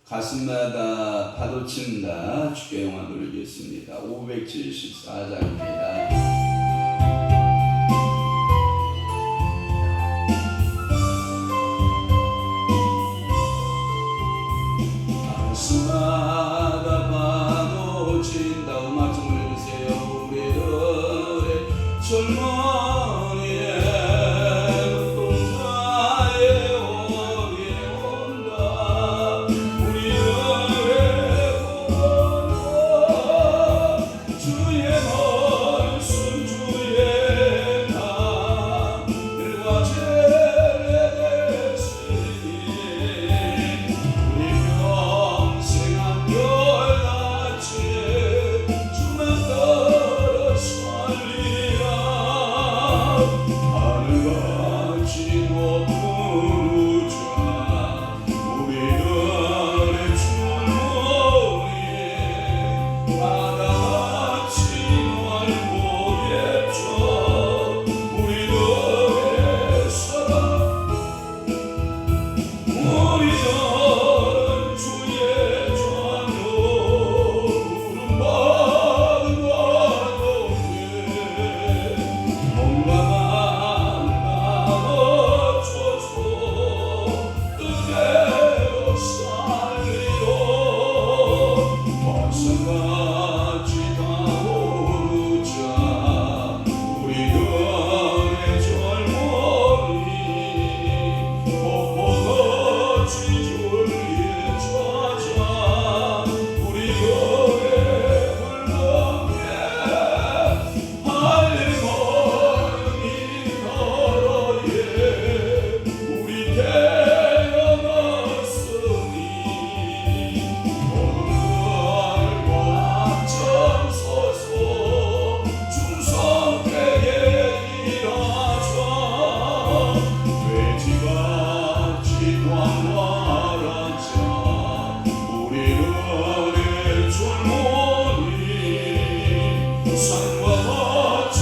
가슴마다 파도친다 주께 영화 누르겠습니다. 574장입니다. 가슴마다 파도친다. 음악 좀 올려주세요. 우리들의 젊은이의 눈동자에 오게 온다. 우리들의 구원은 주의 말씀 주의 나 일과 죄를 대신이 우리 평생 한결같이 주만 따라 살리라. 하늘같이 높은 우자 우리들의 주머니 바다같이 넓고 예뻐 우리들의 사랑. 우리들은 주의 자녀 부름받은 가운데 건강한 나눠 줘서 뜻대로 살리러 화성같이 타오르자 우리들의 젊은이 벚꽃같이 줄기에 찾아 우리들의 불멍에 할머니 나라에 우리 태어났으니 오늘 앞장서서 충성되게 일하자. 돼지같이 광활한 자 우리들의 젊은이 산과 같이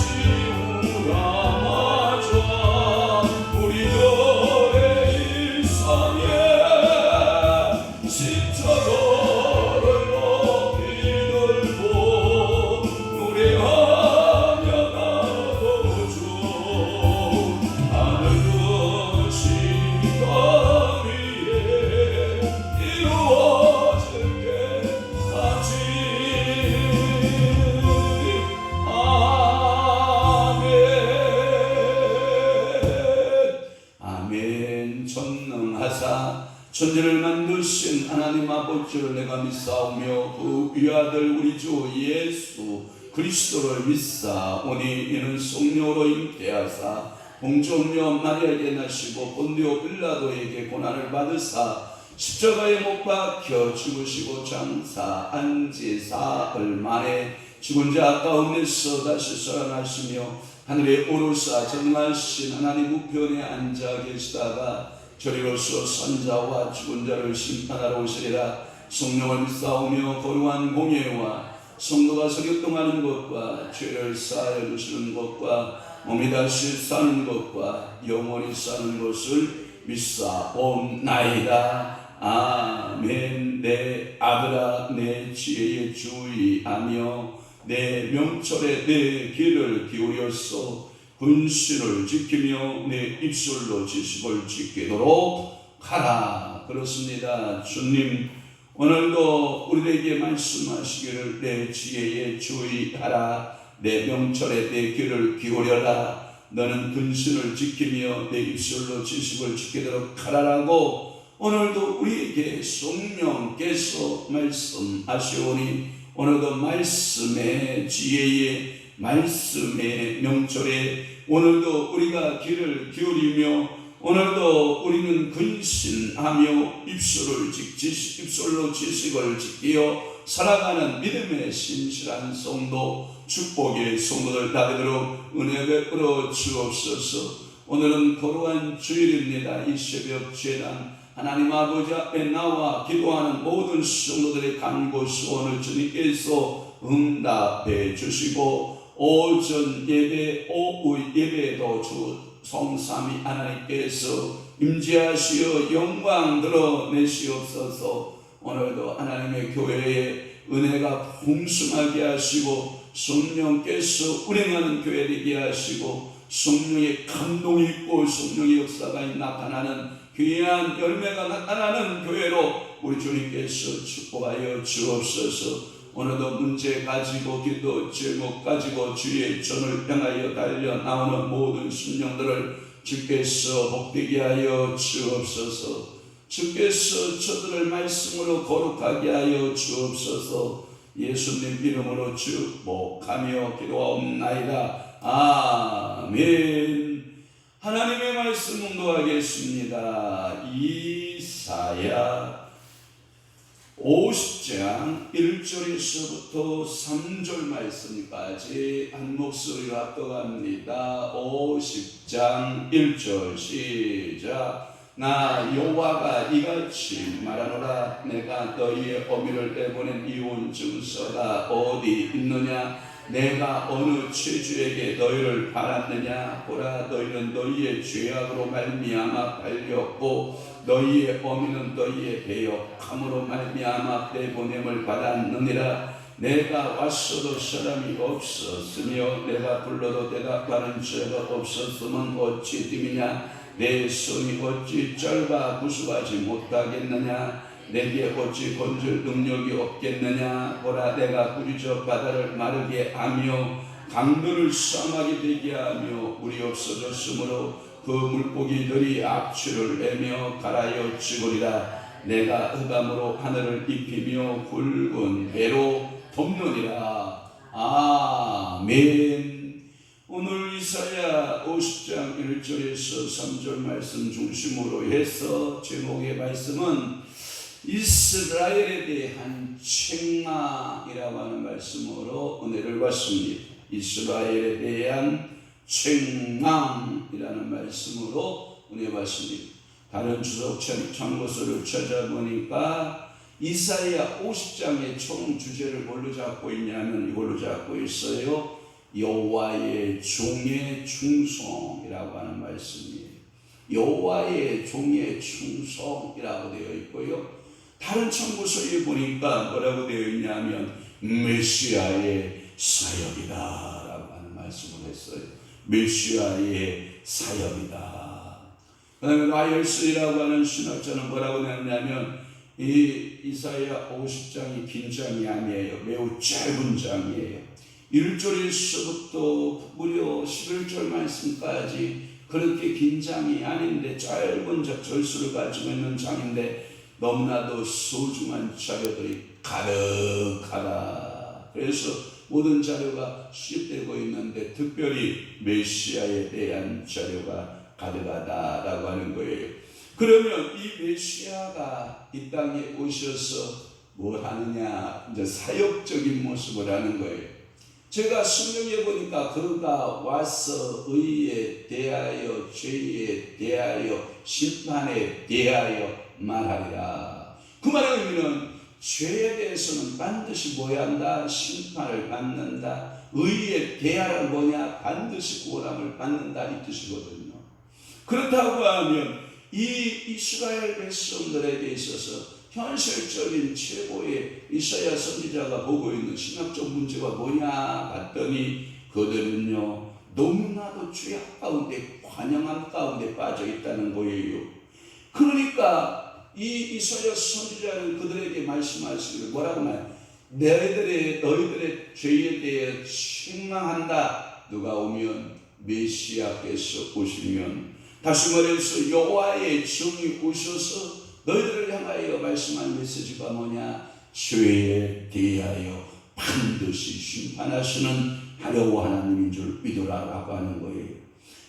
우람하자. 우리들의 일상에 십자가를 높이 들고 노래하며 나가보죠. 하늘 것이 땅 위에 이루어질 때까지. 아멘. 전능하사 천지를 만드신 하나님 아버지를 내가 믿사오며 그 위아들 우리 주 예수 그리스도를 믿사오니 이는 성령으로 잉태하사 봉종녀 마리아에게 나시고 본디오 빌라도에게 고난을 받으사 십자가에 못 박혀 죽으시고 장사 안지 사흘 만에 죽은 자 가운데서 다시 살아나시며 하늘에 오르사 전능하신 하나님 우편에 앉아 계시다가 저리로서 산자와 죽은 자를 심판하러 오시리라. 성령을 믿사오며 거룩한 공예와 성도가 성육동하는 것과 죄를 사하여 주시는 것과 몸이 다시 사는 것과 영원히 사는 것을 믿사옵나이다. 아멘. 내 아들아 내 지혜에 주의하며 내 명철에 내 귀를 기울여서 군신을 지키며 내 입술로 지식을 지키도록 하라. 그렇습니다. 주님 오늘도 우리에게 말씀하시기를 내 지혜에 주의하라. 내 명철에 내 귀를 기울여라. 너는 근신을 지키며 내 입술로 지식을 지키도록 하라라고 오늘도 우리에게 성령께서 말씀하시오니 오늘도 말씀의 지혜에 말씀의 명철에 오늘도 우리가 귀를 기울이며 오늘도 우리는 근신하며 입술로 지식을 지키어 살아가는 믿음의 신실한 성도 축복의 성도들 다 되도록 은혜 베풀어 주옵소서. 오늘은 거룩한 주일입니다. 이 새벽 제단 하나님 아버지 앞에 나와 기도하는 모든 성도들의 간구 소원을 주님께서 응답해 주시고 오전 예배 오후 예배도 주 성삼위 하나님께서 임재하시어 영광 드러내시옵소서. 오늘도 하나님의 교회에 은혜가 풍성하게 하시고 성령께서 운행하는 교회 되게 하시고 성령의 감동이 있고 성령의 역사가 나타나는 귀한 열매가 나타나는 교회로 우리 주님께서 축복하여 주옵소서. 오늘도 문제 가지고 기도 제목 가지고 주의 전을 향하여 달려 나오는 모든 심령들을 주께서 복되게 하여 주옵소서. 주께서 저들을 말씀으로 거룩하게 하여 주옵소서. 예수님 이름으로 축복하며 기도하옵나이다. 아멘. 하나님의 말씀 공독하겠습니다. 이사야 50장 1절에서부터 3절 말씀까지 한 목소리로 합독합니다. 50장 1절 시작. 나 여호와가 이같이 말하노라. 내가 너희의 어미를 내보낸 이혼 증서가 어디 있느냐? 내가 어느 죄주에게 너희를 팔았느냐? 보라, 너희는 너희의 죄악으로 말미암아 팔렸고 너희의 어미는 너희의 배역함으로 말미암아 내보냄을 받았느니라. 내가 왔어도 사람이 없었으며 내가 불러도 대답하는 자가 없었으면 어찌 됨이냐? 내 손이 어찌 짧아 구수하지 못하겠느냐? 내게 어찌 건질 능력이 없겠느냐? 보라, 내가 부리져 바다를 마르게 하며 강들을 사막이 되게 하며 물이 없어졌으므로 그 물고기들이 악취를 내며 갈아여 죽으리라. 내가 흑암으로 하늘을 입히며 굵은 배로 덮느니라. 아멘. 오늘 이사야 50장 1절에서 3절 말씀 중심으로 해서 제목의 말씀은 이스라엘에 대한 책망이라고 하는 말씀으로 은혜를 받습니다. 이스라엘에 대한 책망이라는 말씀으로 은혜 받습니다. 다른 주석 참고서를 찾아보니까 이사야 50장의 총 주제를 뭘로 잡고 있냐면 이걸로 잡고 있어요. 여호와의 종의 충성이라고 하는 말씀이에요. 여호와의 종의 충성이라고 되어 있고요. 다른 참고서에 보니까 뭐라고 되어 있냐면 메시아의 사역이다 라고 하는 말씀을 했어요. 메시아의 사역이다. 그 다음에 라이얼스라고 하는 신학자는 뭐라고 했냐면 이 이사야 50장이 긴 장이 아니에요. 매우 짧은 장이에요. 1절에서부터 무려 11절 말씀까지 그렇게 긴 장이 아닌데 짧은 절수를 가지고 있는 장인데 너무나도 소중한 자료들이 가득하다. 그래서 모든 자료가 수집되고 있는데 특별히 메시아에 대한 자료가 가득하다라고 하는 거예요. 그러면 이 메시아가 이 땅에 오셔서 뭘 하느냐? 이제 사역적인 모습을 하는 거예요. 제가 성경에 보니까 그가 와서 의에 대하여 죄에 대하여 심판에 대하여 말하리라. 그 말의 의미는 죄에 대해서는 반드시 뭐야 한다? 심판을 받는다. 의에 대하여 뭐냐? 반드시 구원함을 받는다 이 뜻이거든요. 그렇다고 하면 이 이스라엘 백성들에게 있어서 현실적인 최고의 이사야 선지자가 보고 있는 신학적 문제가 뭐냐 봤더니 그들은요 너무나도 죄악 가운데 관영함 가운데 빠져 있다는 거예요. 그러니까 이 이사야 선지자는 그들에게 말씀하시기를 뭐라고 말해요? 너희들의 죄에 대해 책망한다. 누가 오면 메시아께서 오시면 다시 말해서 여호와의 종이 오셔서 너희들을 향하여 말씀한 메시지가 뭐냐? 죄에 대하여 반드시 심판하시는 여호와 하나님인 줄 믿으라라고 하는 거예요.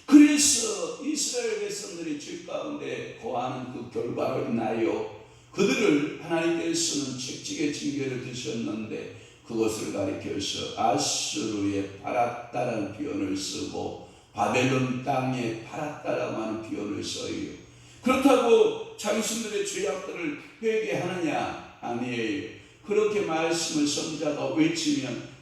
그래서 이스라엘 백성들이 죄 가운데 거하는 그 결과로 인하여 그들을 하나님께서는 책찍의 징계를 드셨는데 그것을 가리켜서 아수르에 팔았다라는 표현을 쓰고 바벨론 땅에 팔았다라고 하는 표현을 써요. 그렇다고 자신들의 죄악들을 회개하느냐? 아니에요. 그렇게 말씀을 선지자가 외치면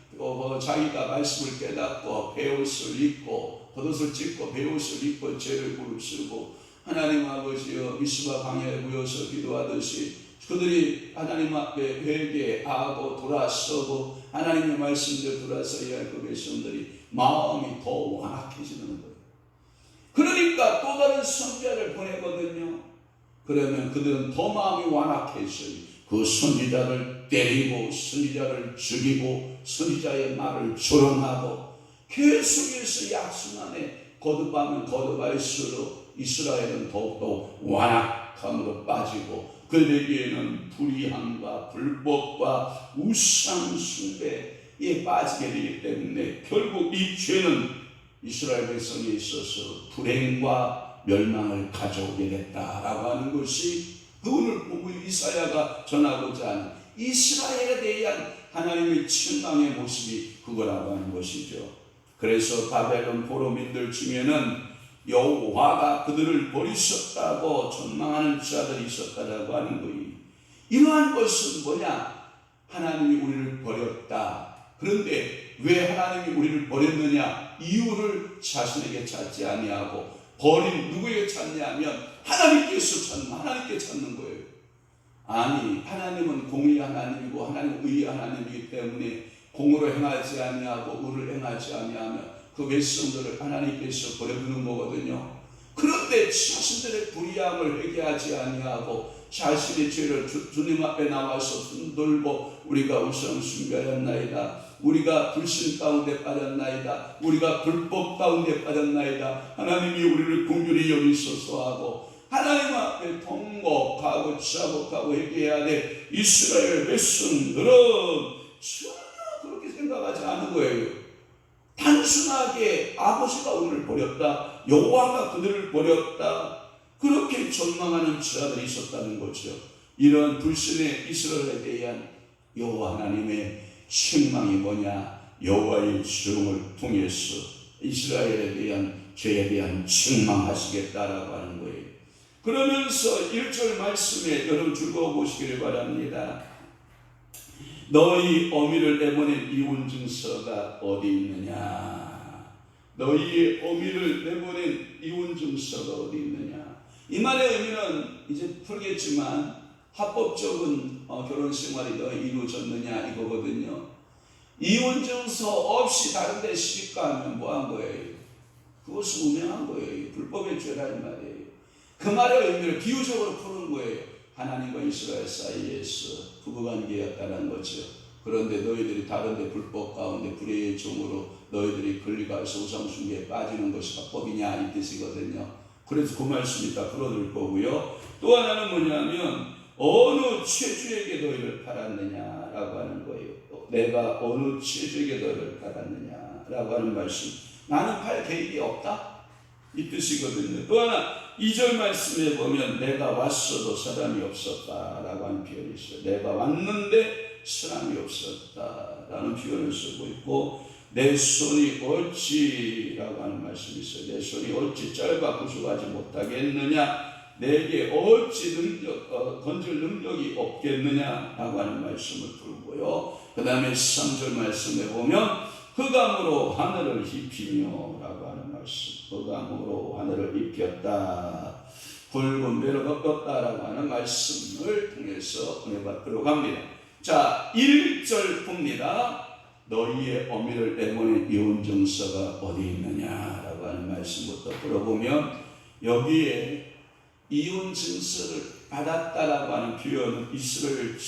자기가 말씀을 깨닫고 베옷을 입고 겉옷을 찢고 베옷을 입고 죄를 무릅쓰고 하나님 아버지여 미스바 광야에 모여서 기도하듯이 그들이 하나님 앞에 회개하고 돌아서고 하나님의 말씀대로 돌아서야 할 그 백성들이 마음이 더 완악해지는 거예요. 그러니까 또 다른 선지자를 보내거든요. 그러면 그들은 더 마음이 완악해져요. 그 선지자를 때리고 선지자를 죽이고 선지자의 말을 조롱하고 계속해서 약속 안에 거듭하면 거듭할수록 이스라엘은 더욱더 완악함으로 빠지고 그들에게는 불의함과 불법과 우상 숭배에 빠지게 되기 때문에 결국 이 죄는 이스라엘 백성에 있어서 불행과 멸망을 가져오게 됐다라고 하는 것이 오늘 보고 이사야가 전하고자 하는 이스라엘에 대한 하나님의 책망의 모습이 그거라고 하는 것이죠. 그래서 바벨론 포로민들 중에는 여호와가 그들을 버리셨다고 전망하는 자들이 있었다라고 하는 거예요. 이러한 것은 뭐냐? 하나님이 우리를 버렸다. 그런데 왜 하나님이 우리를 버렸느냐? 이유를 자신에게 찾지 아니하고 버린 누구에게 찾냐면 하나님께 찾는 거예요. 아니, 하나님은 공의 하나님이고 하나님은 의의 하나님이기 때문에 공으로 행하지 아니하고 의를 행하지 아니하면 그 백성들을 하나님께서 버려두는 거거든요. 그런데 자신들의 불의함을 회개하지 아니하고 자신의 죄를 주님 앞에 나와서 흔들고 우리가 우상 숭배하였나이다, 우리가 불신 가운데 빠졌나이다, 우리가 불법 가운데 빠졌나이다, 하나님이 우리를 긍휼히 여기소서 하고 하나님 앞에 통곡하고 자복하고 회개해야 될 이스라엘 백성들은 전혀 그렇게 생각하지 않은 거예요. 단순하게 아버지가 우리를 버렸다, 여호와가 그들을 버렸다, 그렇게 전망하는 자들이 있었다는 거죠. 이런 불신의 이스라엘에 대한 여호와 하나님의 책망이 뭐냐? 여호와의 주름을 통해서 이스라엘에 대한 죄에 대한 책망하시겠다라고 하는 거예요. 그러면서 1절 말씀에 여러분 즐거워보시기를 바랍니다. 너희 어미를 내보낸 이혼 증서가 어디 있느냐? 너희의 어미를 내보낸 이혼 증서가 어디 있느냐? 이 말의 의미는 이제 풀겠지만 합법적인 결혼 생활이 너 이루어졌느냐 이거거든요. 이혼 증서 없이 다른 데 시집가면 뭐한 거예요? 그것은 음행한 거예요. 불법의 죄라 이 말이에요. 그 말의 의미를 비유적으로 푸는 거예요. 하나님과 이스라엘 사이에서 부부관계였다는 거죠. 그런데 너희들이 다른 데 불법 가운데 불의의 종으로 너희들이 권리가서 우상숭배에 빠지는 것이 합법이냐 이 뜻이거든요. 그래서 그 말씀이 다 풀어둘 거고요. 또 하나는 뭐냐면 어느 체주에게 너희를 팔았느냐라고 하는 거예요. 내가 어느 체주에게 너희를 팔았느냐라고 하는 말씀. 나는 팔 계획이 없다 이 뜻이거든요. 또 하나 2절 말씀에 보면 내가 왔어도 사람이 없었다라고 하는 표현이 있어요. 내가 왔는데 사람이 없었다라는 표현을 쓰고 있고 내 손이 어찌라고 하는 말씀이 있어요. 내 손이 어찌 짧아 구속하지 못하겠느냐, 내게 어찌 건질 능력이 없겠느냐라고 하는 말씀을 풀고요. 그 다음에 3절 말씀에 보면 흑암으로 하늘을 입히며라고 하는 말씀. 흑암으로 하늘을 입혔다, 붉은 배를 덮었다라고 하는 말씀을 통해서 은혜 받도록 합니다. 자, 1절 봅니다. 너희의 어미를 내보낸 이혼 증서가 어디 있느냐라고 하는 말씀부터 들어보면 여기에 이혼 증서를 받았다라고 하는 표현은 이스라엘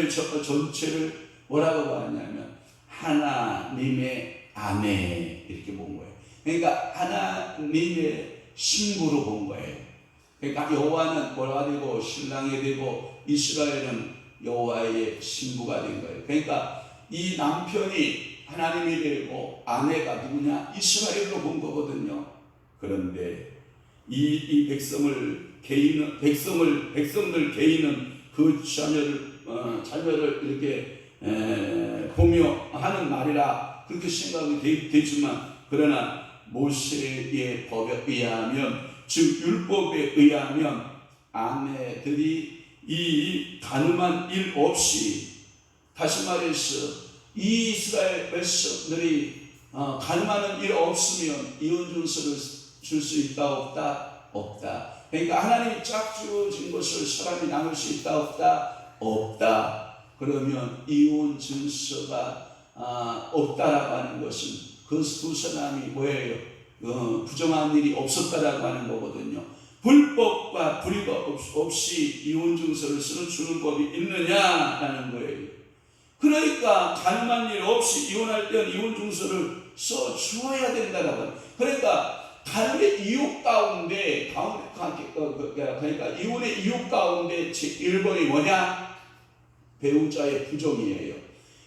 전체를 뭐라고 하냐면 하나님의 아내 이렇게 본 거예요. 그러니까 하나님의 신부로 본 거예요. 그러니까 여호와는 뭐가 되고 신랑이 되고 이스라엘은 여호와의 신부가 된 거예요. 그러니까 이 남편이 하나님이 되고 아내가 누구냐? 이스라엘로 본 거거든요. 그런데 이 백성들 개인은 그 자녀를 이렇게 보며 하는 말이라 그렇게 생각이 되지만 그러나 모세의 법에 의하면 즉 율법에 의하면 아내들이 이 가늠한 일 없이 다시 말해서 이 이스라엘 백성들이 가늠하는 일 없으면 이혼 증서를 줄 수 있다 없다? 없다. 그러니까 하나님이 짝지어진 것을 사람이 나눌 수 있다 없다? 없다. 그러면 이혼 증서가 없다라고 하는 것은 그 두 사람이 뭐예요? 부정한 일이 없었다라고 하는 거거든요. 불법과 불의가 없이 이혼 증서를 써주는 법이 있느냐라는 거예요. 그러니까 가늠한 일 없이 이혼할 때는 이혼 증서를 써주어야 된다라고 하는. 그러니까 가늠의 이유 가운데 그러니까 이혼의 이유 가운데 제1번이 뭐냐? 배우자의 부정이에요.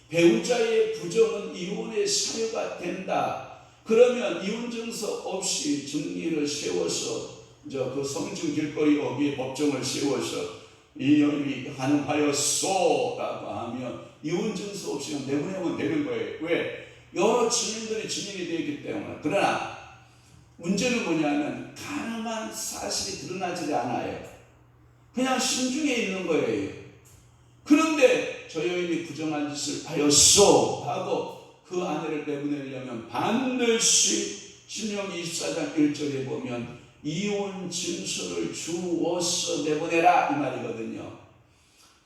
배우자의 부정은 이혼의 사유가 된다. 그러면 이혼 증서 없이 증리를 세워서 그 성증 길거리 어귀의 법정을 세워서 이 여인이 가늠하였소라고 하면 이혼 증서 없이 내보내면 되는 거예요. 왜? 여러 증인들이 증인이 되기 때문에. 그러나 문제는 뭐냐면 가늠한 사실이 드러나지 않아요. 그냥 심중에 있는 거예요. 그런데 저 여인이 부정한 짓을 하였소 하고 그 아내를 내보내려면 반드시 신명기 24장 1절에 보면 이혼 증서를 주어서 내보내라 이 말이거든요.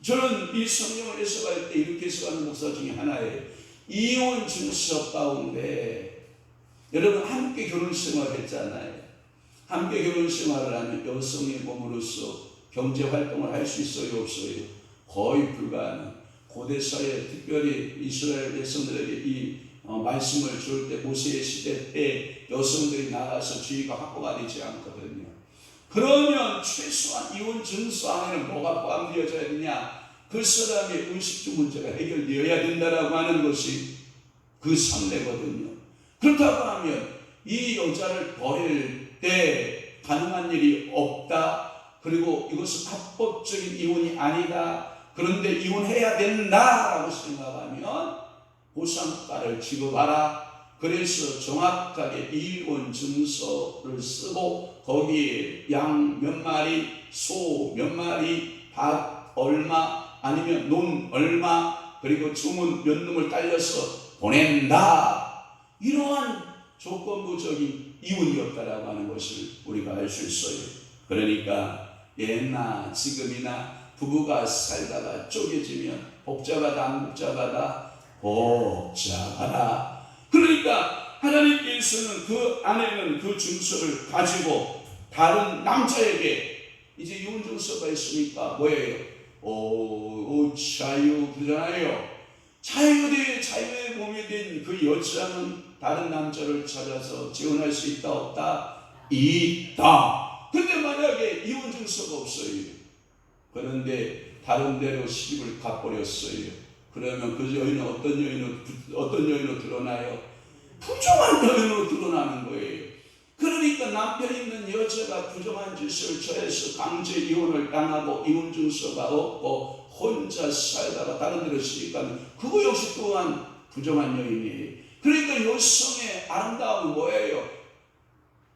저는 이 성경을 해석할 때 이렇게 해석하는 목사 중에 하나예요. 이혼 증서 가운데 여러분 함께 결혼 생활을 했잖아요. 함께 결혼 생활을 하면 여성의 몸으로서 경제 활동을 할 수 있어요 없어요? 거의 불가능. 고대사회 특별히 이스라엘 백성들에게 이 말씀을 줄 때 모세의 시대 때 여성들이 나가서 지위가 확보가 되지 않거든요. 그러면 최소한 이혼 증서 안에는 뭐가 포함되어져야 되냐? 그 사람의 의식주 문제가 해결되어야 된다라고 하는 것이 그 선례거든요. 그렇다고 하면 이 여자를 버릴 때 가능한 일이 없다. 그리고 이것은 합법적인 이혼이 아니다. 그런데 이혼해야 된다라고 생각하면 보상가를 지급하라. 그래서 정확하게 이혼 증서를 쓰고 거기에 양 몇 마리, 소 몇 마리, 밭 얼마 아니면 논 얼마 그리고 주문 몇 놈을 딸려서 보낸다. 이러한 조건부적인 이혼이었다라고 하는 것을 우리가 알 수 있어요. 그러니까 옛날 지금이나 부부가 살다가 쪼개지면 복잡하다 안 복잡하다? 복잡하다. 그러니까 하나님께서는 그 아내는 그 증서를 가지고 다른 남자에게 이제 이혼 증서가 있으니까 뭐예요? 자유잖아요. 자유의 몸이 된 그 여자는 다른 남자를 찾아서 재혼할 수 있다 없다? 있다. 그런데 만약에 이혼 증서가 없어요. 그런데 다른 데로 시집을 가버렸어요. 그러면 그 여인은 어떤 여인으로 드러나요? 부정한 여인으로 드러나는 거예요. 그러니까 남편 있는 여자가 부정한 짓을 저해서 강제 이혼을 당하고 이혼 증서가 없고 혼자 살다가 다른 데로 시집가면 그거 역시 또한 부정한 여인이에요. 그러니까 여성의 아름다움은 뭐예요?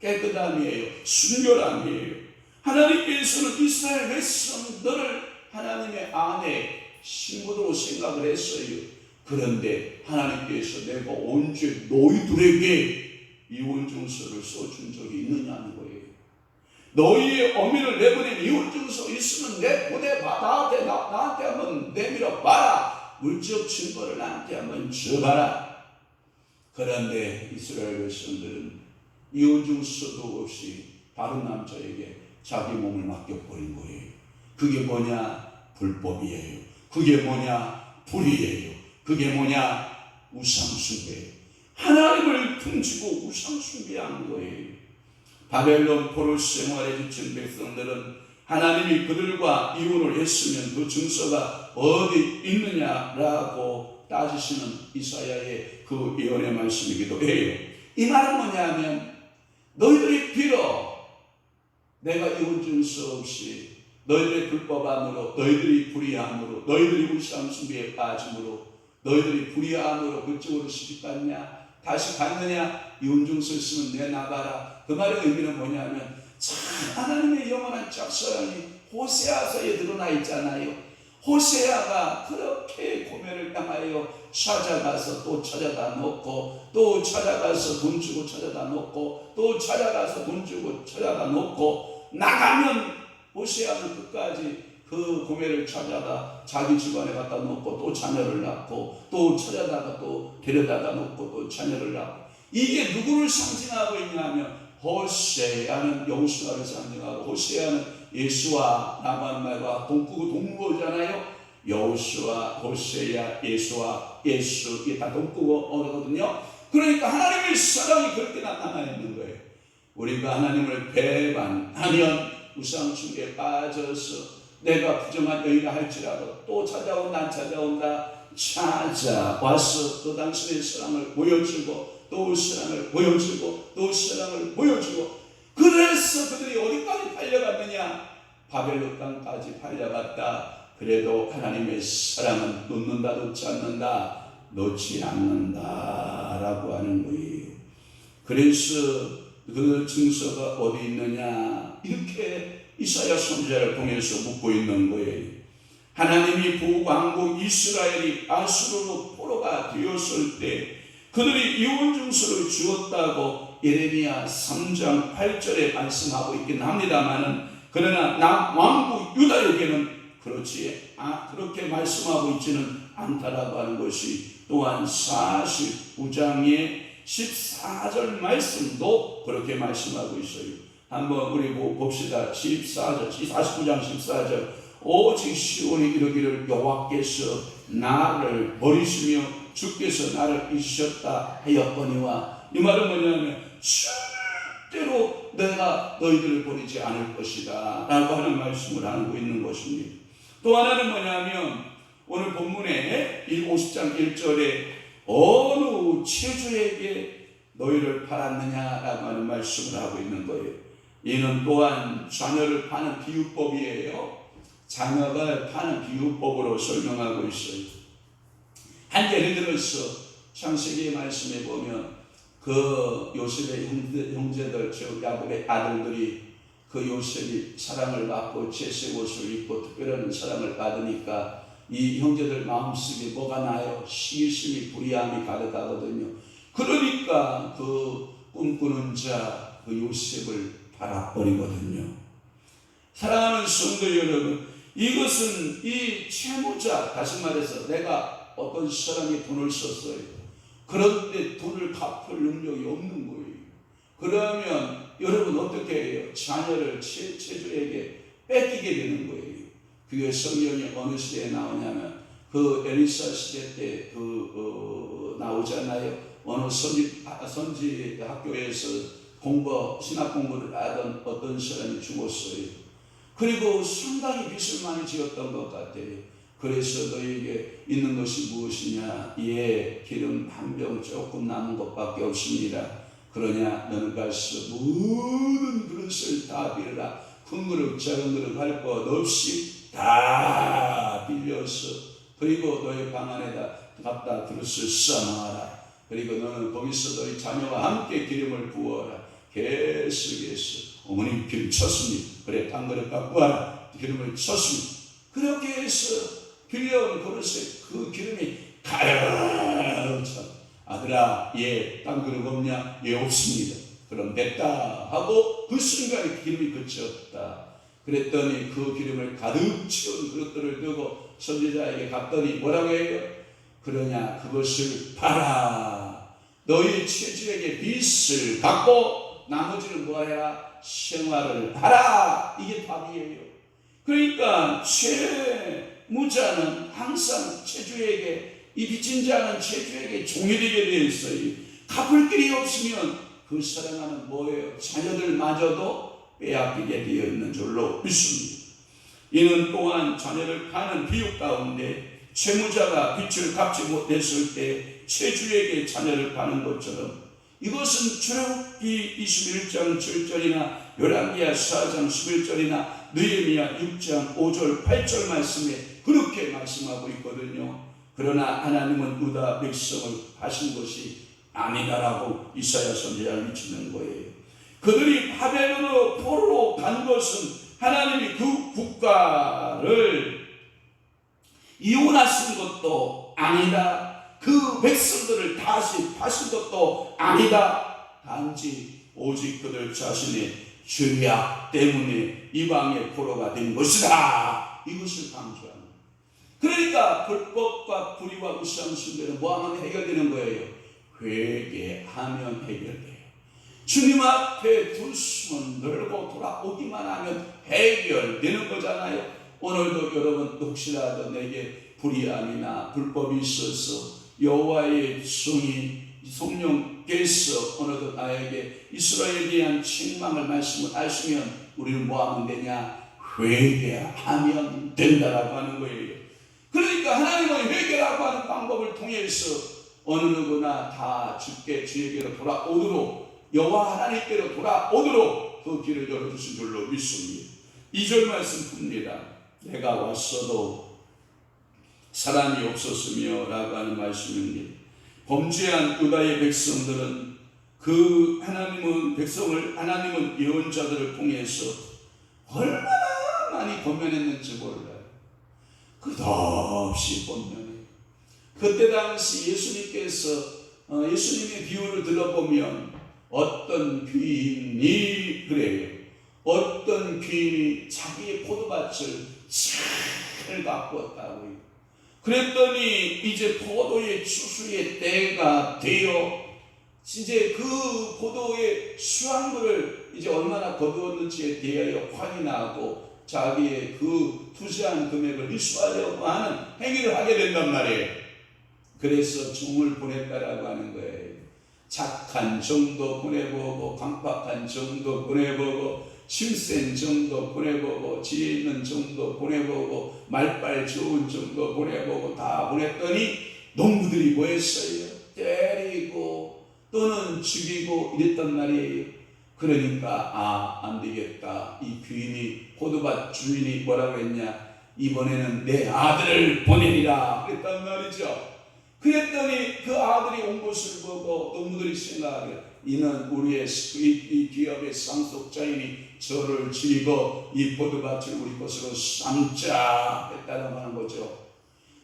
깨끗함이에요. 순결함이에요. 하나님께서는 이스라엘 백성들을 하나님의 아내 신부로 생각을 했어요. 그런데 하나님께서 내가 언제 너희들에게 이혼 증서를 써준 적이 있느냐는 거예요. 너희의 어미를 내보낸 이혼 증서 있으면 내보내봐. 나한테 한번 내밀어 봐라. 물적 증거를 나한테 한번 줘봐라. 그런데 이스라엘 백성들은 이혼 증서도 없이 다른 남자에게 자기 몸을 맡겨버린 거예요. 그게 뭐냐? 불법이에요. 그게 뭐냐? 불의예요. 그게 뭐냐? 우상숭배예요. 하나님을 등지고 우상숭배한 거예요. 바벨론 포로 생활에 지친 백성들은 하나님이 그들과 이혼을 했으면 그 증서가 어디 있느냐라고 따지시는 이사야의 그 예언의 말씀이기도 해요. 이 말은 뭐냐면 너희들이 빌어 내가 이혼 증서 없이 너희들의 불법함으로 너희들이 불의함으로 너희들이 우상숭배에 빠짐으로 너희들이 불의함으로 그쪽으로 시집갔냐? 다시 갔느냐? 이혼 증서 있으면 내놔봐라. 그 말의 의미는 뭐냐면 참 하나님의 영원한 짝사랑이 호세아서에 드러나 있잖아요. 호세아가 그렇게 고뇌를 당하여 찾아가서 또 찾아다 놓고 또 찾아가서 돈 주고 찾아다 놓고 또 찾아가서 돈 주고 찾아다 놓고 나가면 호세아는 끝까지 그 고멜을 찾아다 자기 집안에 갖다 놓고 또 자녀를 낳고 또 찾아다가 또 데려다가 놓고 또 자녀를 낳고, 이게 누구를 상징하고 있냐면 호세아는 여호수아를 상징하고 호세아는 예수와라고 하는 말과 동국어잖아요. 여호수아, 호세아, 예수와 예수, 이게 다 동국어거든요. 그러니까 하나님의 사랑이 그렇게 나타나 있는 거예요. 우리가 하나님을 배반하면 우상숭배에 빠져서 내가 부정한 여인이라 할지라도 또 찾아온 난 찾아온다 찾아와서 또 당신의 사랑을 보여주고 또 사랑을 보여주고 또 사랑을 보여주고, 그래서 그들이 어디까지 팔려갔느냐? 바벨론 땅까지 팔려갔다. 그래도 하나님의 사랑은 놓는다 놓지 않는다 놓지 않는다 라고 하는 거예요. 그래서 그 증서가 어디 있느냐 이렇게 이사야 선지자를 통해서 묻고 있는 거예요. 하나님이 북왕국 이스라엘이 아수르로 포로가 되었을 때 그들이 이혼 증서를 주었다고 예레미야 3장 8절에 말씀하고 있긴 합니다만은, 그러나 남왕국 유다에게는 그렇게 말씀하고 있지는 않다라고 하는 것이 또한 49장의 14절 말씀도 그렇게 말씀하고 있어요. 한번 우리 봅시다. 49장 14절. 오직 시온이 이르기를 여호와께서 나를 버리시며 주께서 나를 잊으셨다 하였거니와, 이 말은 뭐냐면 절대로 내가 너희들을 버리지 않을 것이다 라고 하는 말씀을 하고 있는 것입니다. 또 하나는 뭐냐면 오늘 본문에 50장 1절에 어느 체주에게 너희를 팔았느냐라고 하는 말씀을 하고 있는 거예요. 이는 또한 자녀를 파는 비유법이에요. 자녀를 파는 비유법으로 설명하고 있어요. 한 예를 들어서 창세기의 말씀에 보면 그 요셉의 형제들, 즉 야곱의 아들들이 그 요셉이 사랑을 받고 채색 옷을 입고 특별한 사랑을 받으니까 이 형제들 마음속에 뭐가 나요? 시기심이 불의함이 가득하거든요. 그러니까 그 꿈꾸는 자 그 요셉을 팔아버리거든요. 사랑하는 성도 여러분, 이것은 이 채무자, 다시 말해서 내가 어떤 사람이 돈을 썼어요. 그런데 돈을 갚을 능력이 없는 거예요. 그러면 여러분 어떻게 해요? 자녀를 채주에게 뺏기게 되는 거예요. 그게 성경이 어느 시대에 나오냐면 그 엘리사 시대 때 나오잖아요. 어느 선지 학교에서 신학 공부를 하던 어떤 사람이 죽었어요. 그리고 상당히 빚을 많이 지었던 것 같아요. 그래서 너에게 있는 것이 무엇이냐? 예, 기름 한 병 조금 남은 것밖에 없습니다. 그러냐? 너는 가서 모든 그릇을 다 빌어라. 큰 그릇 작은 그릇 할 것 없이 다 빌려서, 그리고 너의 방 안에다 갖다 그릇을 쌓아놔라. 그리고 너는 거기서 너희 자녀와 함께 기름을 부어라. 계속해서 어머님 기름 쳤습니다. 그래 한 그릇 갖고 와라. 기름을 쳤습니다. 그렇게 해서 빌려온 그릇에 그 기름이 가득 차. 아들아, 예, 딴 그릇 없냐? 예, 없습니다. 그럼 됐다 하고 그 순간에 기름이 그쳤다. 그랬더니 그 기름을 가득 채운 그릇들을 들고 선지자에게 갔더니 뭐라고 해요? 그러냐? 그것을 팔아. 너희 채주에게 빚을 갚고 나머지는 뭐 해라? 생활을 하라. 이게 답이에요. 그러니까 채무자는 항상 채주에게, 이 빚진 자는 채주에게 종이 되게 되어 있어요. 갚을 길이 없으면 그 사랑하는 뭐예요? 자녀들마저도 빼앗기게 되어 있는 줄로 믿습니다. 이는 또한 자녀를 파는 비유 가운데 채무자가 빚을 갚지 못했을 때 채주에게 자녀를 파는 것처럼, 이것은 출애굽기 21장 7절이나 열왕기야 4장 11절이나 느헤미야 6장 5절 8절 말씀에 그렇게 말씀하고 있거든요. 그러나 하나님은 유다 백성을 하신 것이 아니다라고 이사야 선지자를 미치는 거예요. 그들이 바벨론으로 포로로 간 것은 하나님이 그 국가를 이혼하신 것도 아니다. 그 백성들을 다시 파신 것도 아니다. 단지 오직 그들 자신의 죄악 때문에 이방의 포로가 된 것이다. 이것을 강조합니다. 그러니까 불법과 불의와 우상 숭배는 뭐하면 해결되는 거예요? 회개하면 해결돼요. 주님 앞에 두 손 들고 돌아오기만 하면 해결되는 거잖아요. 오늘도 여러분 혹시라도 내게 불의함이나 불법이 있어서 여호와의 성령께서 오늘도 나에게 이스라엘에 대한 책망을 말씀을 하시면 우리는 뭐하면 되냐? 회개하면 된다라고 하는 거예요. 그러니까 하나님은 회개라고 하는 방법을 통해서 어느 누구나 다 주에게로 돌아오도록, 여호와 하나님께로 돌아오도록 그 길을 열어주신 줄로 믿습니다. 2절 말씀 봅니다. 내가 왔어도 사람이 없었으며 라고 하는 말씀입니다. 범죄한 유다의 백성들은 하나님은 예언자들을 통해서 얼마나 많이 권면했는지 몰라요. 끝없이 권면해요. 그때 당시 예수님의 비유를 들어보면 어떤 귀인이 그래요. 어떤 귀인이 자기의 포도밭을 잘 가꾸었다고요. 그랬더니 이제 포도의 추수의 때가 되어 이제 그 포도의 수확물을 이제 얼마나 거두었는지에 대하여 확인하고 자기의 그 투자한 금액을 일수하려고 하는 행위를 하게 된단 말이에요. 그래서 종을 보냈다라고 하는 거예요. 착한 종도 보내보고, 강팍한 종도 보내보고, 힘센 종도 보내보고, 지혜 있는 종도 보내보고, 말빨 좋은 종도 보내보고 다 보냈더니 농부들이 뭐 했어요? 때리고 또는 죽이고 이랬단 말이에요. 그러니까 안 되겠다. 이 귀인이, 포도밭 주인이 뭐라고 했냐? 이번에는 내 아들을 보내리라 그랬단 말이죠. 그랬더니 그 아들이 온 것을 보고 농부들이 생각하기를 이는 우리의 이 기업의 상속자이니 저를 죽이고 이 포도밭을 우리 것으로 삼자 했다고 하는 거죠.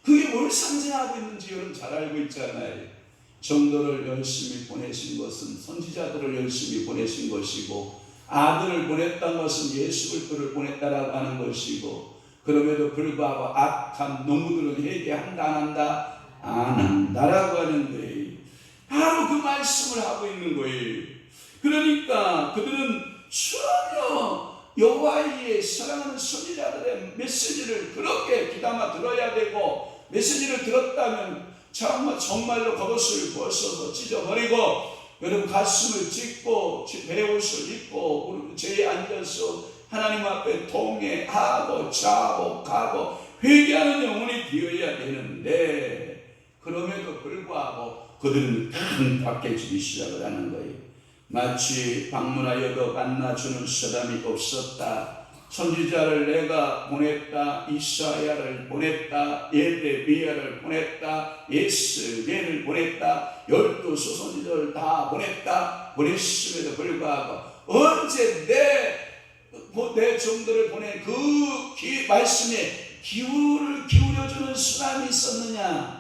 그게 뭘 상징하고 있는지 여러분 잘 알고 있잖아요. 정도를 열심히 보내신 것은 선지자들을 열심히 보내신 것이고, 아들을 보냈다는 것은 예수 그리스도를 보냈다라고 하는 것이고, 그럼에도 불구하고 악한 농부들은 회개한다 안 한다? 안 한다라고 하는 거예요. 바로 그 말씀을 하고 있는 거예요. 그러니까 그들은 전혀 여호와의 사랑하는 선지자들의 메시지를 그렇게 귀담아 들어야 되고, 메시지를 들었다면 정말로 그것을 벗어서 찢어버리고 여러분 가슴을 찢고 베옷을 입고 제에 앉아서 하나님 앞에 통회하고 자복하고 회개하는 영혼이 되어야 되는데, 그럼에도 불구하고 그들은 밖에 주기 시작을 하는 거예요. 마치 방문하여도 만나주는 사람이 없었다. 선지자를 내가 보냈다. 이사야를 보냈다. 예레미야를 보냈다. 예스겔을 보냈다. 12 선지자를 다 보냈다. 보냈음에도 불구하고 언제 내 종들을 보낸 그 말씀에 귀를 기울여주는 사람이 있었느냐?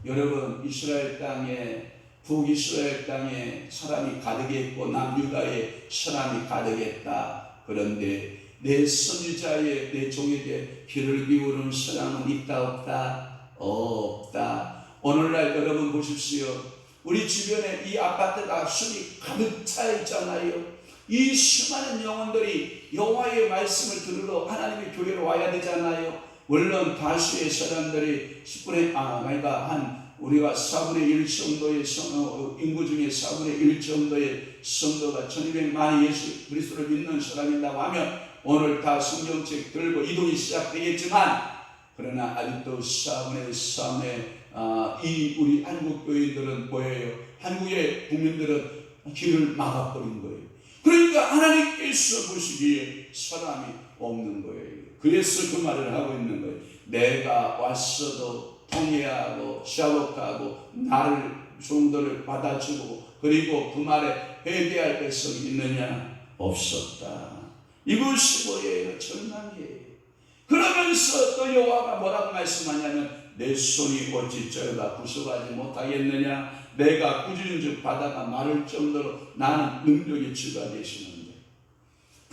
여러분, 이스라엘 땅에, 북이스라엘 땅에 사람이 가득했고 남유다에 사람이 가득했다. 그런데 내 선지자의 내 종에게 귀를 기울이는 사람은 있다 없다? 없다. 오늘날 여러분 보십시오. 우리 주변에 이 아파트가 술이 가득 차 있잖아요. 이 수많은 영혼들이 여호와의 말씀을 들으러 하나님의 교회로 와야 되잖아요. 물론 다수의 사람들이 10분의 우리가 4분의 1 정도의 인구 중에 4분의 1 정도의 성도가 1200만이 예수 그리스도를 믿는 사람이라고 하면 오늘 다 성경책 들고 이동이 시작되겠지만, 그러나 아직도 4분의 3의 우리 한국 교인들은 뭐예요? 한국의 국민들은 길을 막아버린 거예요. 그러니까 하나님께서 보시기에 사람이 없는 거예요. 그래서 그 말을 하고 있는 거예요. 내가 왔어도 통회하고 샤워하고 나를 종들을 받아주고 그리고 그 말에 회개할 백성이 있느냐? 없었다. 이것이 뭐예요? 절망이에요. 그러면서 또 여호와가 뭐라고 말씀하냐면 내 손이 어찌 저러다 구속하지 못하겠느냐? 내가 꾸짖은 즉 바다가 마를 정도로 나는 능력이 주가 되시는데,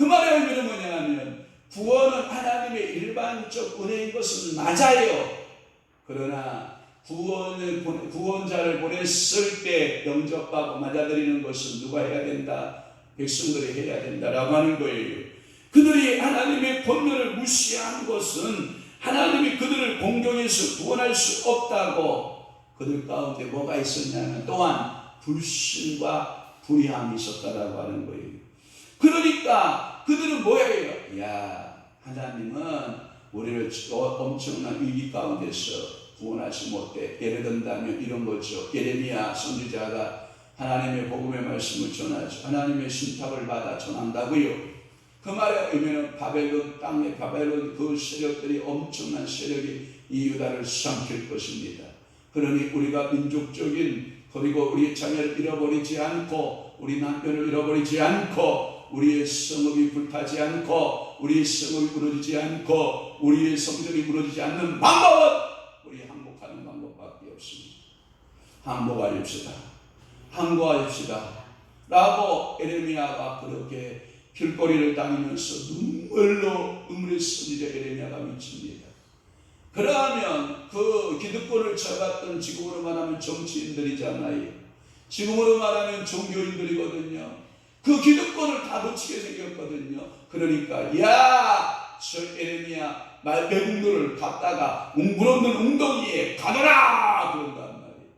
그 말의 의미는 뭐냐 하면 구원은 하나님의 일반적 은혜인 것은 맞아요. 그러나 구원자를 보냈을 때 영접하고 맞아들이는 것은 누가 해야 된다? 백성들이 해야 된다라고 하는 거예요. 그들이 하나님의 권면을 무시한 것은 하나님이 그들을 공경해서 구원할 수 없다고 그들 가운데 뭐가 있었냐면 또한 불신과 불의함이 있었다라고 하는 거예요. 그러니까 그들은 뭐예요? 야, 하나님은 우리를 엄청난 위기 가운데서 구원하지 못해. 예를 든다면 이런 거죠. 예레미야 선지자가 하나님의 복음의 말씀을 전하죠. 하나님의 신탁을 받아 전한다고요. 그 말의 의미는 바벨론 땅에 바벨론 그 세력들이 엄청난 세력이 이 유다를 삼킬 것입니다. 그러니 우리가 민족적인 그리고 우리의 자녀를 잃어버리지 않고 우리 남편을 잃어버리지 않고 우리의 성읍이 불타지 않고 우리의 성읍이 무너지지 않고 우리의 성전이 무너지지 않는 방법은 우리 항복하는 방법밖에 없습니다. 항복하십시다. 항복하십시다. 라고 에레미야가 그렇게 길거리를 다니면서 눈물의 선지자 에레미야가 미칩니다. 그러면 그 기득권을 잡았던 지금으로 말하면 정치인들이잖아요. 지금으로 말하면 종교인들이거든요. 그 기득권을 다 놓치게 생겼거든요. 그러니까 저 에레미야 외국노를 갖다가 물없는 웅덩이에 가둬라 그런단 말이에요.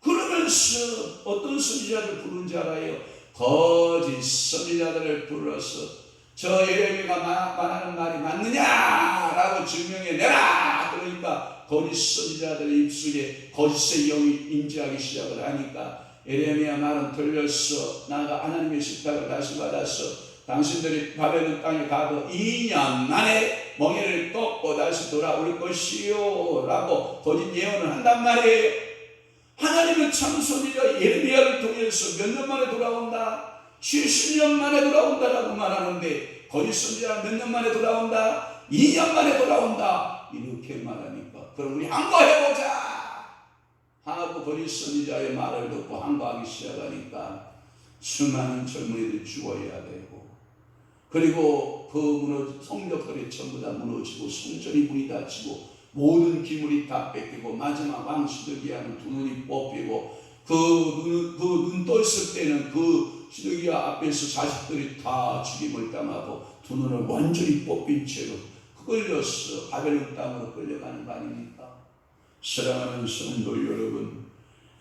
그러면서 어떤 선지자를 부른지 알아요? 거짓 선지자들을 불러서 저 예레미야가 말하는 말이 맞느냐라고 증명해내라. 그러니까 거짓 선지자들의 입술에 거짓의 영이 임재하기 시작을 하니까 예레미야 말은 들렸어. 나가 하나님의 식탁을 다시 받았어. 당신들이 바벨론 땅에 가도 2년 만에 멍에를 꺾고 다시 돌아올 것이요 라고 거짓 예언을 한단 말이에요. 하나님은 참 선지자 예레미야를 통해서 몇 년 만에 돌아온다? 70년 만에 돌아온다라고 말하는데 거짓 선지자가 몇 년 만에 돌아온다? 2년 만에 돌아온다. 이렇게 말하니까 그럼 우리 항거해보자 하고 거짓 선지자의 말을 듣고 항거하기 시작하니까 수많은 젊은이들이 죽어야 되고 그리고 그 성벽들이 전부 다 무너지고 성전이 문이 닫히고 모든 기물이 다 뺏기고 마지막 왕 시드기야는 두 눈이 뽑히고 그 눈 떴을 때는 그 시드기야 앞에서 자식들이 다 죽임을 당하고 두 눈을 완전히 뽑힌 채로 끌려서 바벨론 땅으로 끌려가는 거 아닙니까? 사랑하는 성도 여러분,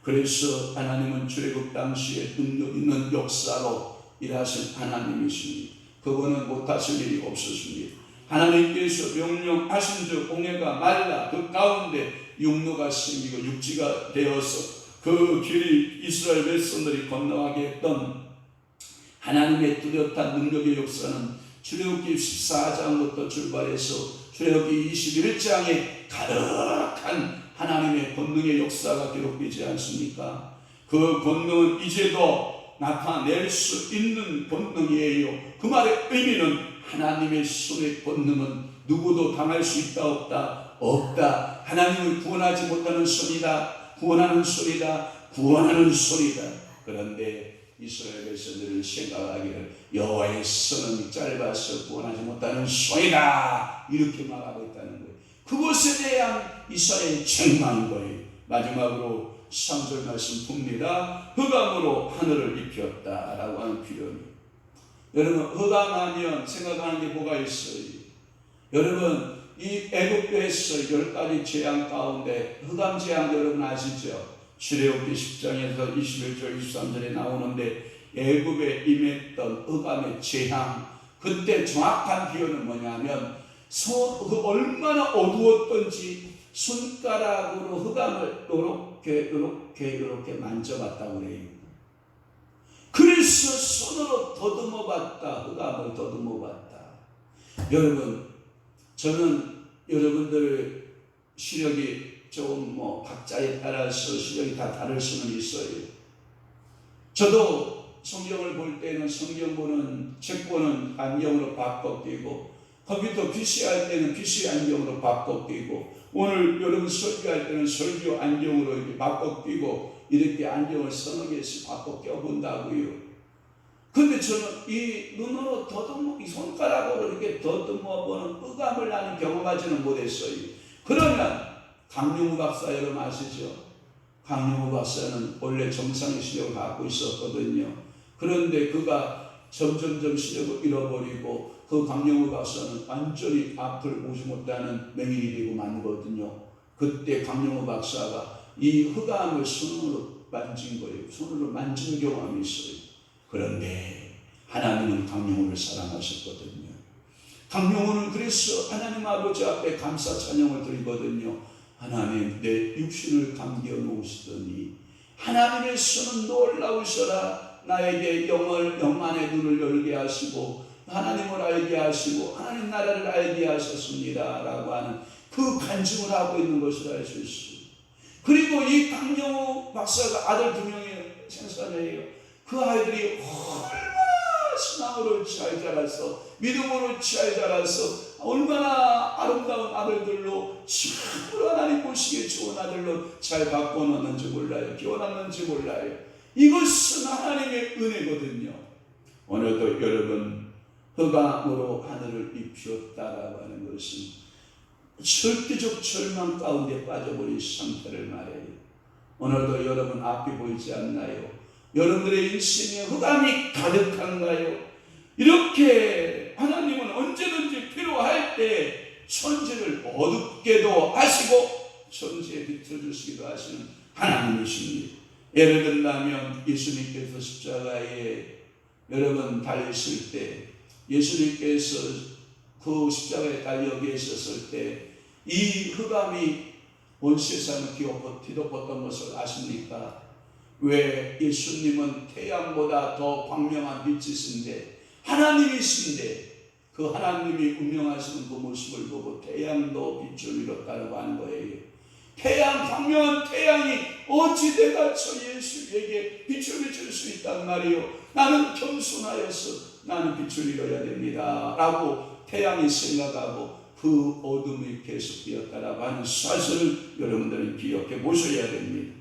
그래서 하나님은 출애굽 당시에 능력 있는 역사로 일하신 하나님이십니다. 그분은 못하실 일이 없었습니다. 하나님께서 명령하신 즉 공회가 말라 그 가운데 육로가 생기고 육지가 되어서 그 길이 이스라엘 백성들이 건너가게 했던 하나님의 뚜렷한 능력의 역사는 출애굽기 14장부터 출발해서 출애굽기 21장에 가득한 하나님의 권능의 역사가 기록되지 않습니까? 그 권능은 이제도 나타낼 수 있는 권능이에요. 그 말의 의미는 하나님의 손의 권능은 누구도 당할 수 있다 없다? 없다. 하나님을 구원하지 못하는 손이다. 구원하는 손이다. 구원하는 손이다. 그런데 이스라엘 백성들은 생각하기를 여호와의 손은 짧아서 구원하지 못하는 손이다. 이렇게 말하고 있다는 거예요. 그것에 대한 이사야의 책망인 거예요. 마지막으로 3절 말씀 봅니다. 흑암으로 하늘을 입혔다라고 하는 표현이에요. 여러분 흑암하면 생각하는 게 뭐가 있어요? 여러분 이 애국에서 10가지 재앙 가운데 흑암 재앙 여러분 아시죠? 출애굽기 10장에서 21절 23절에 나오는데 애굽에 임했던 흑암의 재앙, 그때 정확한 표현은 뭐냐면 얼마나 어두웠던지 손가락으로 흑암을 이렇게 만져봤다고 그래요. 그래서 손으로 더듬어 봤다. 흑암을 더듬어 봤다. 여러분 저는 여러분들 시력이 조금 각자에 따라서 시력이 다 다를 수는 있어요. 저도 성경을 볼 때는 성경 보는 책 보는 안경으로 바꿔 끼고 컴퓨터 PC 할 때는 PC 안경으로 바꿔 끼고 오늘 여러분 설교할 때는 설교 안경으로 이렇게 바꿔 끼고 이렇게 안경을 서너 개씩 바꿔 껴본다고요. 근데 저는 이 눈으로 이 손가락으로 이렇게 더듬어 보는 의감을 나는 경험하지는 못했어요. 그러면 강용우 박사 여러분 아시죠? 강용우 박사는 원래 정상의 시력을 갖고 있었거든요. 그런데 그가 점점점 시력을 잃어버리고 그 강용우 박사는 완전히 앞을 보지 못하는 맹인이 되고 만거든요. 그때 강용우 박사가 이 흑암을 손으로 만진 거예요. 손으로 만진 경험이 있어요. 그런데 하나님은 강용우를 사랑하셨거든요. 강용우는 그래서 하나님 아버지 앞에 감사 찬양을 드리거든요. 하나님, 내 육신을 감겨 놓으시더니 하나님께서는 놀라우셔라. 나에게 영안의 눈을 열게 하시고 하나님을 알게 하시고 하나님 나라를 알게 하셨습니다 라고 하는 그 간증을 하고 있는 것을 알 수 있어요. 그리고 이 강용우 박사가 아들 2명이 생산해요. 그 아이들이 얼마나 신앙으로 잘 자라서 믿음으로 잘 자라서 얼마나 아름다운 아들들로 참으로 하나님 보시기에 좋은 아들로 잘 바꿔놓았는지 몰라요. 키워놨는지 몰라요. 이것은 하나님의 은혜거든요. 오늘도 여러분 흑암으로 하늘을 입혔다라고 하는 것은 절대적 절망 가운데 빠져버린 상태를 말해요. 오늘도 여러분 앞이 보이지 않나요? 여러분들의 인생에 흑암이 가득한가요? 이렇게 하나님은 언제든지 필요할 때 천지를 어둡게도 하시고 천지에 비춰주시기도 하시는 하나님이십니다. 예를 든다면 예수님께서 십자가에 여러분 달리실 때 예수님께서 그 십자가에 달려 계셨을 때 이 흑암이 온 세상을 뒤덮었던 것을 아십니까? 왜 예수님은 태양보다 더 광명한 빛이신데 하나님이신데 그 하나님이 운명하시는 그 모습을 보고 태양도 빛을 잃었다고 하는 거예요. 광명한 태양이 어찌 내가 저 예수에게 빛을 비출 수 있단 말이요. 나는 겸손하여서 나는 빛을 잃어야 됩니다 라고 태양이 생각하고 그 어둠이 계속되었다라고 하는 사실을 여러분들은 기억해 보셔야 됩니다.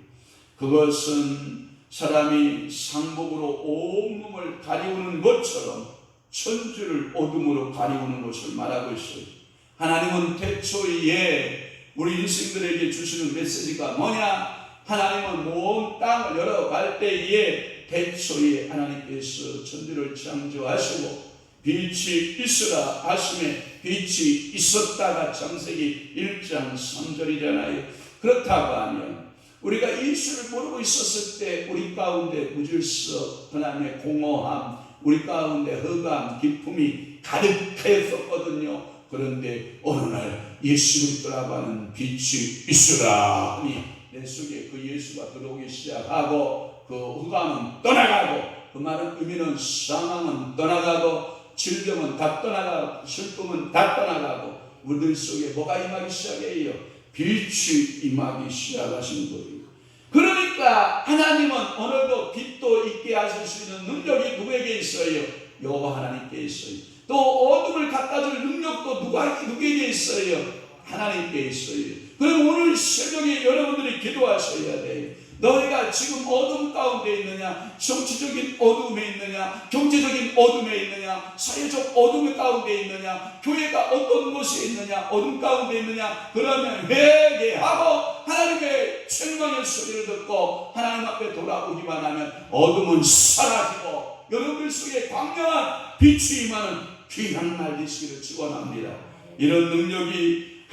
그것은 사람이 상복으로 온몸을 가리우는 것처럼 천지를 어둠으로 가리우는 것을 말하고 있어요. 하나님은 태초에 우리 인생들에게 주시는 메시지가 뭐냐? 하나님은 온 땅을 열어갈 때에 태초에 하나님께서 천지를 창조하시고 빛이 있으라 하심에 빛이 있었다가 창세기 1장 3절이잖아요. 그렇다고 하면 우리가 예수를 모르고 있었을 때 우리 가운데 무질서 하나님의 공허함, 우리 가운데 흑암, 기품이 가득했었거든요. 그런데 어느 날 예수 믿더라고 하는 빛이 있으라 하니 내 속에 그 예수가 들어오기 시작하고 그 흑암은 떠나가고 그 말은 의미는 사망은 떠나가고 질병은 다 떠나가고 슬픔은 다 떠나가고 우리들 속에 뭐가 임하기 시작해요? 빛이 임하기 시작하신 거예요. 그러니까 하나님은 오늘도 빛도 있게 하실 수 있는 능력이 누구에게 있어요? 여호와 하나님께 있어요. 또 어둠을 닦아줄 능력도 누구에게 있어요? 하나님께 있어요. 그럼 오늘 새벽에 여러분들이 기도하셔야 돼요. 너희가 지금 어둠 가운데 있느냐? 정치적인 어둠에 있느냐? 경제적인 어둠에 있느냐? 사회적 어둠 가운데 있느냐? 교회가 어떤 곳에 있느냐? 어둠 가운데 있느냐? 그러면 회개하고 하나님의 책망의 소리를 듣고 하나님 앞에 돌아오기만 하면 어둠은 사라지고 여러분들 속에 광명한 빛이 임하는 귀한 날 되시기를 축원합니다. 이런 능력이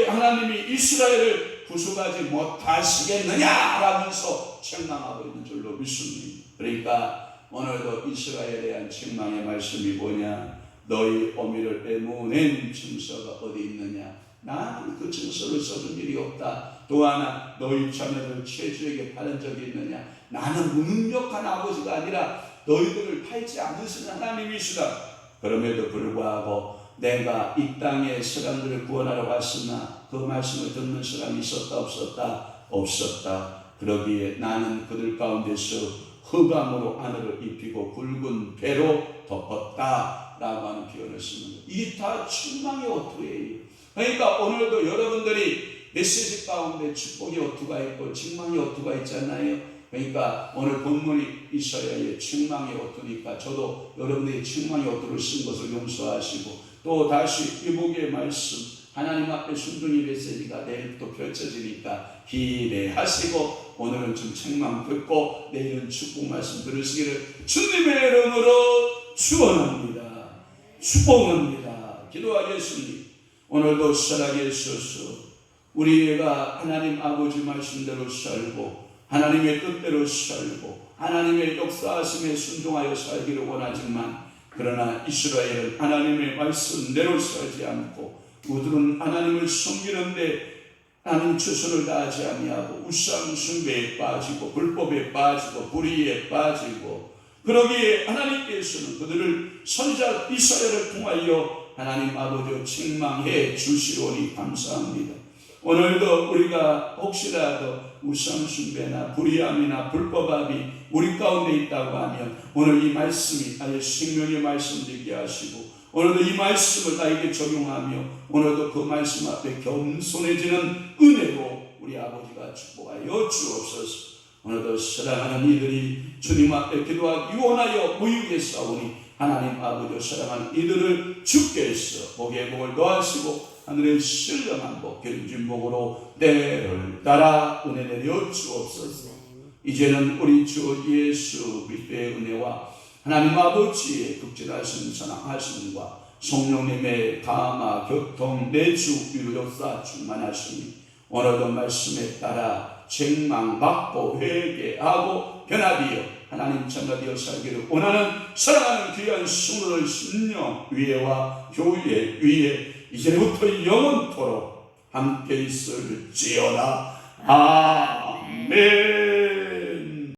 하나님이 이스라엘을 구속하지 못하시겠느냐라면서 책망하고 있는 줄로 믿습니다. 그러니까 오늘도 이스라엘에 대한 책망의 말씀이 뭐냐? 너희 어미를 애모낸 증서가 어디 있느냐? 나는 그 증서를 써준 일이 없다. 또 하나 너희 자녀들 체주에게 팔은 적이 있느냐? 나는 무능력한 아버지가 아니라 너희들을 팔지 않으시는 하나님이시다. 그럼에도 불구하고 내가 이 땅에 사람들을 구원하러 왔으나 그 말씀을 듣는 사람이 있었다 없었다? 없었다. 그러기에 나는 그들 가운데서 흑암으로 하늘을 입히고 굵은 배로 덮었다 라고 하는 표현을 쓰는 거예요. 이게 다 축망의 어투예요. 그러니까 오늘도 여러분들이 메시지 가운데 축복의 어투가 있고 책망의 어투가 있잖아요. 그러니까 오늘 본문이 이사야의 책망이 어떠니까 저도 여러분의 책망이 어떠를 쓴 것을 용서하시고 또 다시 이복의 말씀 하나님 앞에 순종의 메시지가 내일부터 펼쳐지니까 기대하시고 오늘은 좀 책망 듣고 내일은 축복 말씀 들으시기를 주님의 이름으로 축원합니다. 축복합니다. 기도하겠습니다. 오늘도 살아계 주소서. 우리가 하나님 아버지 말씀대로 살고 하나님의 뜻대로 살고 하나님의 역사하심에 순종하여 살기를 원하지만 그러나 이스라엘은 하나님의 말씀대로 살지 않고 우들은 하나님을 섬기는데 하나님 최선을 다하지 아니하고 우상 숭배에 빠지고 불법에 빠지고 불의에 빠지고 그러기에 하나님께서는 그들을 선지자 이사야를 통하여 하나님 아버지여 책망해 주시오니 감사합니다. 오늘도 우리가 혹시라도 우상 숭배나 불의함이나 불법함이 우리 가운데 있다고 하면 오늘 이 말씀이 아예 생명의 말씀 되게 하시고 오늘도 이 말씀을 나에게 적용하며 오늘도 그 말씀 앞에 겸손해지는 은혜로 우리 아버지가 축복하여 주옵소서. 오늘도 사랑하는 이들이 주님 앞에 기도하기 원하여 무유에 싸우니 하나님 아버지 사랑하는 이들을 주께서 복에 복을 더하시고 하늘의 신령한 복 견진 복으로 때를 따라 은혜 내려 주옵소서. 이제는 우리 주 예수 그리스도의 은혜와 하나님 아버지의 극진하신 사랑하심과 성령님의 감화 교통 내주 위로 역사 충만하시니 오늘도 말씀에 따라 책망받고 회개하고 변화되어 하나님 참가되어 살기를 원하는 사랑하는 귀한 성도들 심령 위에와 교회 위에 이제부터 영원토록 함께 있을지어다. 아멘.